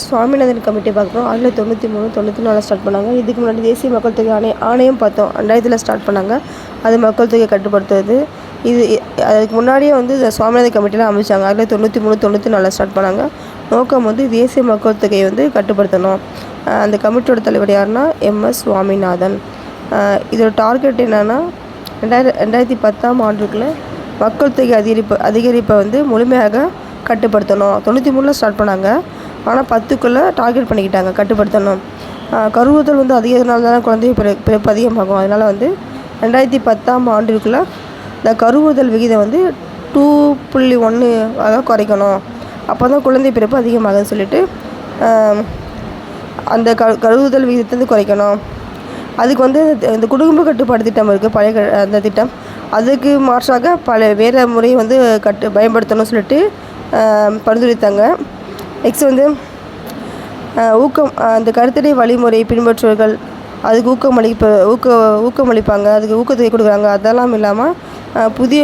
Swaminathan committee பார்க்குறோம். 1993, 94 start பண்ணாங்க. இதுக்கு முன்னாடி தேசிய மக்கள் தொகை ஆணையம் பார்த்தோம். 2000 ஸ்டார்ட் பண்ணாங்க. அது மக்கள் தொகையை கட்டுப்படுத்துவது. அதுக்கு முன்னாடியே இந்த சுவாமிநாதன் கமிட்டிலாம் அமைச்சாங்க. 1993, 94 ஸ்டார்ட் பண்ணாங்க. நோக்கம் தேசிய மக்கள் தொகையை கட்டுப்படுத்தணும். அந்த கமிட்டியோட தலைவர் யாருன்னா எம்எஸ் சுவாமிநாதன். இதோட டார்கெட் என்னென்னா 2010ஆம் ஆண்டுக்குள்ள மக்கள் தொகை அதிகரிப்பை முழுமையாக கட்டுப்படுத்தணும். 93ல் ஸ்டார்ட் பண்ணாங்க. ஆனால் 10க்குள்ளே டார்கெட் பண்ணிக்கிட்டாங்க கட்டுப்படுத்தணும். கருவுறுதல் அதிகனால தானே குழந்தை பிறப்பு அதிகமாகும். அதனால் 2010ஆம் ஆண்டிற்குள்ளே இந்த கருவுறுதல் விகிதம் 2.1 அதான் குறைக்கணும். அப்போ தான் குழந்தை பிறப்பு அதிகமாகுதுன்னு சொல்லிட்டு அந்த கருவுறுதல் விகிதத்தை குறைக்கணும். அதுக்கு இந்த குடும்ப கட்டுப்பாடு திட்டம் இருக்குது, பழைய அந்த திட்டம். அதுக்கு மாற்றாக வேறு முறையை பயன்படுத்தணும்னு சொல்லிட்டு பரிந்துரைத்தாங்க. நெக்ஸ்ட் ஊக்கம், அந்த கருத்தடை வழிமுறை பின்பற்றுவர்கள் அதுக்கு ஊக்கமளிப்பாங்க, அதுக்கு ஊக்கத்தொகை கொடுக்குறாங்க. அதெல்லாம் இல்லாமல் புதிய